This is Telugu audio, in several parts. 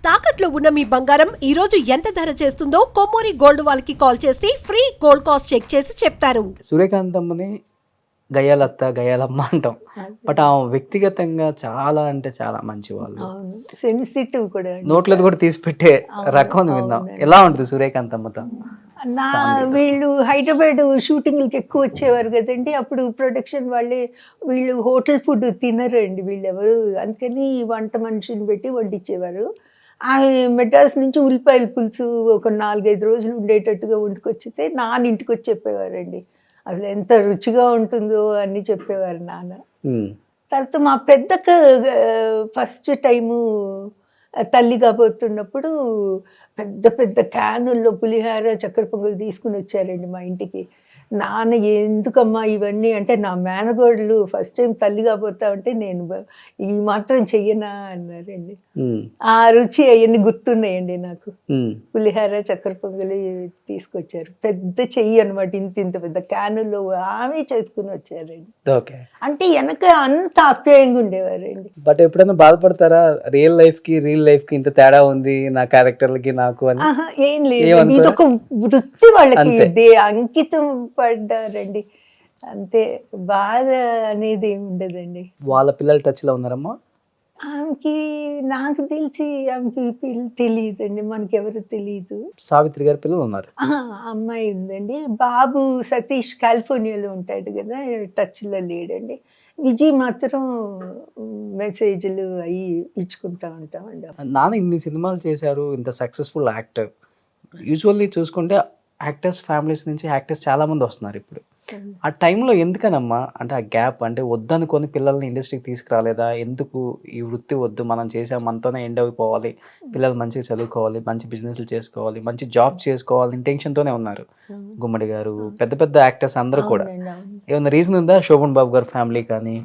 తాకట్లో ఉన్న మీ బంగారం ఈ రోజు ఎంత ధర చేస్తుందో కొమ్మూరి గోల్డ్ వాళ్ళకి కాల్ చేసి ఫ్రీ గోల్డ్ కాస్ట్ చెక్ చేసి చెప్తారు. సూర్యకాంతమ్మని గయ్యాలత్త గయ్యాలమ్మ అంటాం, బట్ ఆ వ్యక్తిగతంగా చాలా అంటే చాలా మంచి వాళ్ళు. సెన్సిటివ్ కూడా నోట్లది కూడా తీసి పెట్టే రకం ఉంది. విందాం ఎలా ఉంటుంది సూర్యకాంతమ్మతో. వీళ్ళు హైదరాబాద్ షూటింగ్లకి ఎక్కువ వచ్చేవారు కదండి. అప్పుడు ప్రొడక్షన్ వాళ్ళే వీళ్ళు హోటల్ ఫుడ్ తినరండి వీళ్ళు ఎవరు, అందుకని వంట మనిషిని పెట్టి వడ్డించేవారు. ఆమె మెడ్రాస్ నుంచి ఉల్లిపాయల పులుసు ఒక 4-5 రోజులు ఉండేటట్టుగా వండుకొచ్చితే నాన్న ఇంటికి వచ్చి చెప్పేవారండి. అసలు ఎంత రుచిగా ఉంటుందో అన్నీ చెప్పేవారు నాన్న. తర్వాత మా పెద్దక్క ఫస్ట్ టైము తల్లి కాబోతున్నప్పుడు పెద్ద పెద్ద క్యానుల్లో పులిహార చక్కెర పొంగలు తీసుకుని వచ్చారండి మా ఇంటికి. నాన్న ఎందుకమ్మా ఇవన్నీ అంటే, నా మేనగోడలు ఫస్ట్ టైం తల్లి కాబోతా ఉంటే నేను ఈ మాత్రం చెయ్యనా అన్నారండి. ఆ రుచి అవన్నీ గుర్తున్నాయండి నాకు. పులిహార చక్కెర పొంగలి తీసుకొచ్చారు, పెద్ద చెయ్యి అనమాట, ఇంత పెద్ద క్యానుల్లో ఆమె చేసుకుని వచ్చారండి. అంటే వెనక అంత ఆప్యాయంగా ఉండేవారండి. బట్ ఎప్పుడైనా బాధపడతారా, రియల్ లైఫ్ కి ఇంత తేడా ఉంది నా క్యారెక్టర్లకి నాకు అని? ఏం లేదు, ఇదొక వృత్తి వాళ్ళకి, అంకితం పడ్డారండి అంతే. బాధ అనేది ఏమి ఉండదండి. వాళ్ళ పిల్లలు టచ్ లో ఉన్నారమ్మా? ఆమెకి నాకు తెలిసి ఆమెకి తెలియదండి, మనకెవరు తెలియదు. సావిత్రి గారి పిల్లలు ఉన్నారు? అమ్మాయి ఉందండి. బాబు సతీష్ కాలిఫోర్నియాలో ఉంటాడు కదా, టచ్లో లేడండి. విజయ్ మాత్రం మెసేజ్లు అవి ఇచ్చుకుంటా ఉంటామండి. నాన్న ఇన్ని సినిమాలు చేశారు, ఇంత సక్సెస్ఫుల్ యాక్టర్. యూజువల్లీ చూసుకుంటే యాక్టర్స్ ఫ్యామిలీస్ నుంచి యాక్టర్స్ చాలా మంది వస్తున్నారు ఇప్పుడు. ఆ టైంలో ఎందుకనమ్మా, అంటే ఆ గ్యాప్, అంటే వద్దనుకొని పిల్లల్ని ఇండస్ట్రీకి తీసుకురాలేదా? ఎందుకు ఈ వృత్తి వద్దు, మనం చేసాం మనతోనే ఎండ్ అయిపోవాలి, పిల్లలు మంచిగా చదువుకోవాలి, మంచి బిజినెస్లు చేసుకోవాలి, మంచి జాబ్ చేసుకోవాలి ఇంటెన్షన్తోనే ఉన్నారు గుమ్మడి గారు, పెద్ద పెద్ద యాక్టర్స్ అందరూ కూడా. ఏమన్నా రీజన్ ఉందా? శోభన్ బాబు గారు ఫ్యామిలీ కానీ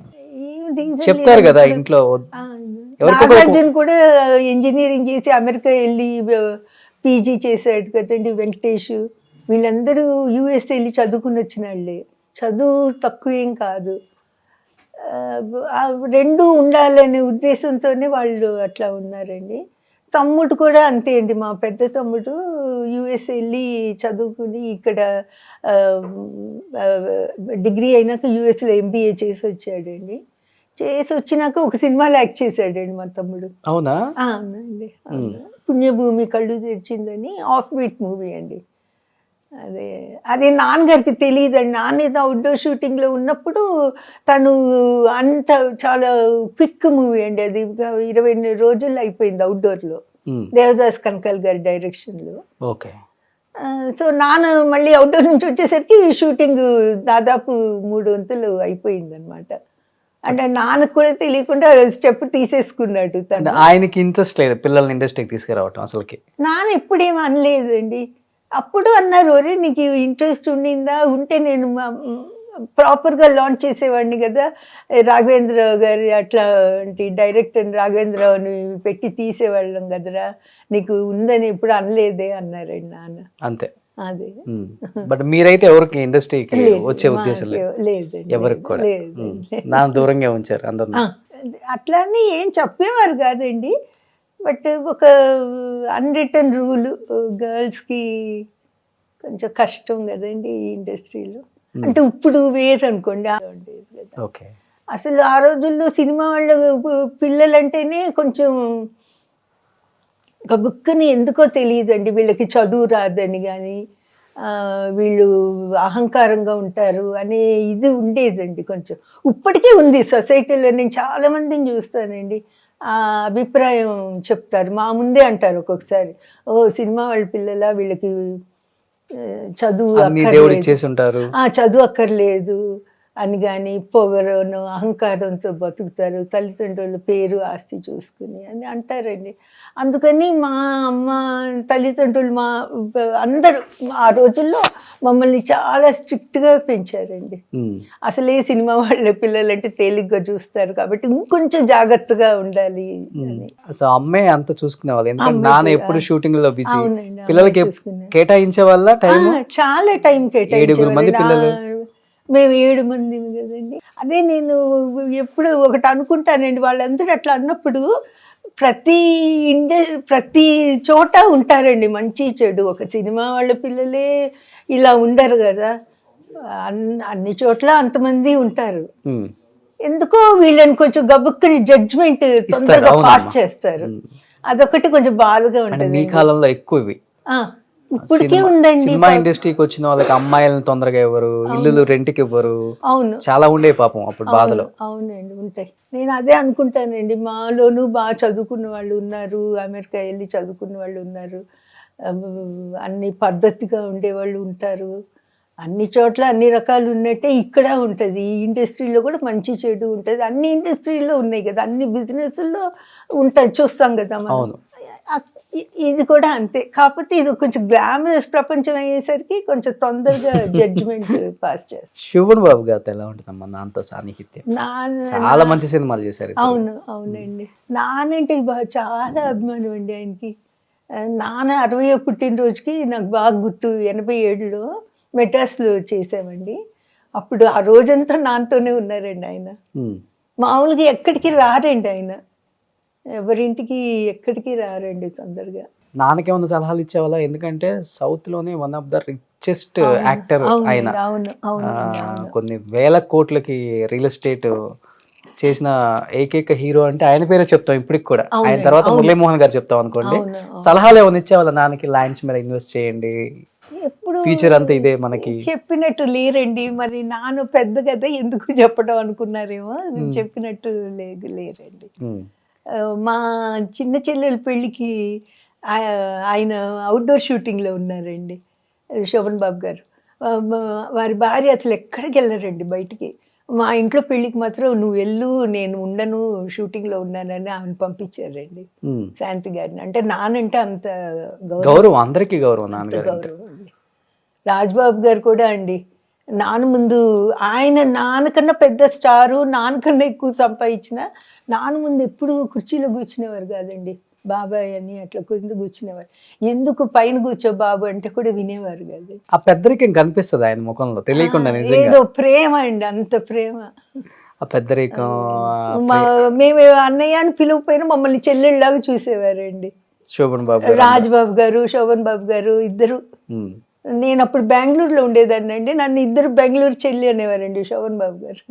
చెప్తారు కదా ఇంట్లో. నాగార్జున కూడా ఇంజనీరింగ్ చేసి అమెరికా వెళ్ళి పీజీ చేశాడు కదండి. వెంకటేష్ వీళ్ళందరూ యూఎస్ వెళ్ళి చదువుకుని వచ్చిన వాళ్ళే, చదువు తక్కువేం కాదు. రెండు ఉండాలనే ఉద్దేశంతోనే వాళ్ళు అట్లా ఉన్నారండి. తమ్ముడు కూడా అంతే అండి, మా పెద్ద తమ్ముడు యూఎస్ వెళ్ళి చదువుకుని ఇక్కడ డిగ్రీ అయినాక యూఎస్లో ఎంబీఏ చేసి వచ్చాడండి. చేసి వచ్చినాక ఒక సినిమాలో యాక్ట్ చేశాడండి మా తమ్ముడు. అవునా? అవునండి, పుణ్యభూమి కళ్ళు తెరిచిందని ఆఫ్ బీట్ మూవీ అండి. అదే నాన్నగారికి తెలియదండి. నాన్న ఏదో అవుట్డోర్ షూటింగ్లో ఉన్నప్పుడు తను అంత చాలా క్విక్ మూవీ అండి అది, 20 రోజుల్లో అయిపోయింది అవుట్డోర్లో, దేవదాస్ కనకాల్ గారి డైరెక్షన్లో. ఓకే. సో నాన్న మళ్ళీ అవుట్డోర్ నుంచి వచ్చేసరికి షూటింగ్ దాదాపు 3 వంతులు అయిపోయింది అనమాట. అంటే నాన్నకు కూడా తెలియకుండా స్టెప్ తీసేసుకున్నాడు తను. ఆయనకి ఇంట్రెస్ట్ లేదు పిల్లల్ని ఇండస్ట్రీకి తీసుకురావటం అసలుకి? నాన్న ఎప్పుడేం అనలేదండి. అప్పుడు అన్నారు, ఒరే నీకు ఇంట్రెస్ట్ ఉండిందా, ఉంటే నేను ప్రాపర్గా లాంచ్ చేసేవాడిని కదా, రాఘవేంద్రరావు గారి అట్లా డైరెక్టర్ రాఘవేంద్రరావుని పెట్టి తీసేవాళ్ళం కదరా, నీకు ఉందని ఎప్పుడు అనలేదే అన్నారండి నాన్న. అంతే. అదే. బట్ మీరైతే ఎవరికి ఇండస్ట్రీకి వచ్చే ఉద్దేశం లేదు, ఎవరికి కూడా నా దూరంగా ఉంచారు అందరు. అట్లానే ఏం చెప్పేవారు కాదండి, బట్ ఒక అన్రిటన్ రూల్, గర్ల్స్కి కొంచెం కష్టం కదండి ఈ ఇండస్ట్రీలో. అంటే ఇప్పుడు వేరు అనుకోండి. ఓకే. అసలు ఆ రోజుల్లో సినిమా వాళ్ళ పిల్లలంటేనే కొంచెం గబుక్కుని ఎందుకో తెలియదండి, వీళ్ళకి చదువు రాదని కానీ వీళ్ళు అహంకారంగా ఉంటారు అనే ఇది ఉండేదండి కొంచెం. ఇప్పటికీ ఉంది సొసైటీలో, నేను చాలామందిని చూస్తానండి ఆ అభిప్రాయం చెప్తారు, మా ముందే అంటారు ఒక్కొక్కసారి, ఓ సినిమా వాళ్ళ పిల్లల వీళ్ళకి చదువు చదువు అక్కర్లేదు అని కానీ, పొగరును అహంకారంతో బతుకుతారు, తల్లిదండ్రుల పేరు ఆస్తి చూసుకుని అని అంటారండి. అందుకని మా అమ్మ తల్లిదండ్రులు మా అందరూ ఆ రోజుల్లో మమ్మల్ని చాలా స్ట్రిక్ట్గా పెంచారండి. అసలే సినిమా వాళ్ళ పిల్లలంటే తేలిగ్గా చూస్తారు కాబట్టి ఇంకొంచెం జాగ్రత్తగా ఉండాలి అని. అమ్మే అంత చూసుకునే వాళ్ళు, ఎందుకంటే నాన్న ఎప్పుడు షూటింగ్ లో బిజీ. పిల్లలకి కేటాయించే వాళ్ళ చాలా టైం కేటాయించేవాళ్ళు. మేము 7 మంది కదండి. అదే నేను ఎప్పుడు ఒకటి అనుకుంటానండి, వాళ్ళందరూ అట్లా అన్నప్పుడు ప్రతి చోట ఉంటారండి మంచి చెడు. ఒక సినిమా వాళ్ళ పిల్లలే ఇలా ఉండరు కదా, అన్ని చోట్ల అంతమంది ఉంటారు. ఉమ్. ఎందుకో వీళ్ళని కొంచెం గబుక్కుని జడ్జ్మెంట్ తొందరగా అవునమ్మా. పాస్ చేస్తారు. అదొకటి కొంచెం బాధగా అంటే ఉంటుంది. మీ కాలంలో ఎక్కువ ఇవి ఇప్పటికే ఉందండి. సినిమా ఇండస్ట్రీకి వచ్చిన వాళ్ళకి అమ్మాయిలను తొందరగా ఇవ్వరు, ఇల్లులు రెంట్కి ఇవ్వరు, అవును చాలా ఉండే పాపం అప్పుడు బాధలు. అవునండి ఉంటాయి. నేను అదే అనుకుంటానండి, మాలోనూ బాగా చదువుకున్న వాళ్ళు ఉన్నారు, అమెరికా వెళ్ళి చదువుకున్న వాళ్ళు ఉన్నారు, అన్ని పద్ధతిగా ఉండేవాళ్ళు ఉంటారు. అన్ని చోట్ల అన్ని రకాలు ఉన్నట్టే ఇక్కడ ఉంటుంది. ఈ ఇండస్ట్రీలో కూడా మంచి చెడు ఉంటుంది. అన్ని ఇండస్ట్రీలో ఉన్నాయి కదా, అన్ని బిజినెస్లో ఉంటాయి, చూస్తాం కదా మనం. అవును. ఇది కూడా అంతే. కాకపోతే ఇది కొంచెం గ్లామరస్ ప్రపంచం అయ్యేసరికి కొంచెం తొందరగా జడ్జిమెంట్ పాస్ చేస్తారు. శోభన్ బాబు గారితో ఎలా ఉంటుందమ్మా నాన్నతో సాన్నిహిత్యం? చాలా మంచి సినిమాలు చేశారు. అవును అవునండి. నానంటే చాలా అభిమానం అండి ఆయనకి. నాన్న 60వ పుట్టినరోజుకి నాకు బాగా గుర్తు, 87లో మెడ్రాస్లో చేసామండి. అప్పుడు ఆ రోజంతా నాన్నతోనే ఉన్నారండి ఆయన. మామూలుగా ఎక్కడికి రారండి ఆయన, ఎవరింటికి ఎక్కడికి రారండి తొందరగా. నాన్నకేమన్నా సలహాలు ఇచ్చేవాళ్ళ? ఎందుకంటే సౌత్ లోనే one of the richest actor ఆయన. అవును అవును. కొన్ని వేల కోట్లకి రియల్ ఎస్టేట్ చేసిన ఏకైక హీరో అంటే ఆయన పేరే చెప్తాం ఇప్పటికి కూడా. ఆయన తర్వాత మురళీమోహన్ గారు చెప్తాం అనుకోండి. సలహాలు ఏమైనా ఇచ్చేవాళ్ళ నాన్నకి? ల్యాండ్స్ మీద ఇన్వెస్ట్ చేయండి, ఎప్పుడు ఫ్యూచర్ అంతా ఇదే మనకి చెప్పినట్టు లేరండి. మరి నాన్న పెద్ద కదా ఎందుకు చెప్పడం అనుకున్నారేమో, చెప్పినట్టు లేరండి. మా చిన్న చెల్లెల పెళ్ళికి ఆయన అవుట్డోర్ షూటింగ్లో ఉన్నారండి, శోభన్ బాబు గారు. వారి భార్య అసలు ఎక్కడికి వెళ్ళారండి బయటికి. మా ఇంట్లో పెళ్ళికి మాత్రం నువ్వు వెళ్ళు, నేను ఉండను, షూటింగ్లో ఉన్నానని ఆమెను పంపించారండి, శాంతి గారిని. అంటే నానంటే అంత గౌరవం, అందరికీ గౌరవం. గౌరవం అండి. రాజ్బాబు గారు కూడా అండి, నాన్న ముందు ఆయన నాన్నకన్నా పెద్ద స్టారు, నాన్నకన్నా ఎక్కువ సంపాదించిన నాన్న ముందు ఎప్పుడు కుర్చీలో కూర్చునేవారు కాదండి. బాబాయ్ అని అట్లా కింద కూర్చునేవారు. ఎందుకు పైన కూర్చో బాబు అంటే కూడా వినేవారు కాదు. ఆ పెద్దరికం కనిపిస్తుంది ఆయన ముఖంలో తెలియకుండా. ఏదో ప్రేమ అండి, అంత ప్రేమ. ఆ పెద్దరికం. మేము అన్నయ్య అని పిలవకపోయినా మమ్మల్ని చెల్లెళ్ళలాగా చూసేవారండి శోభన్ బాబు, రాజ్బాబు గారు, శోభన్ బాబు గారు ఇద్దరు. నేను అప్పుడు బెంగళూరులో ఉండేదాన్ని అండి, నన్ను ఇద్దరు బెంగళూరు చెల్లి అనేవారండి, శోభన్ బాబు గారు.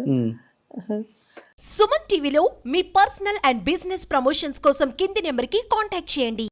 సుమన్ టీవీలో మీ పర్సనల్ అండ్ బిజినెస్ ప్రమోషన్స్ కోసం కింది నెంబర్కి కాంటాక్ట్ చేయండి.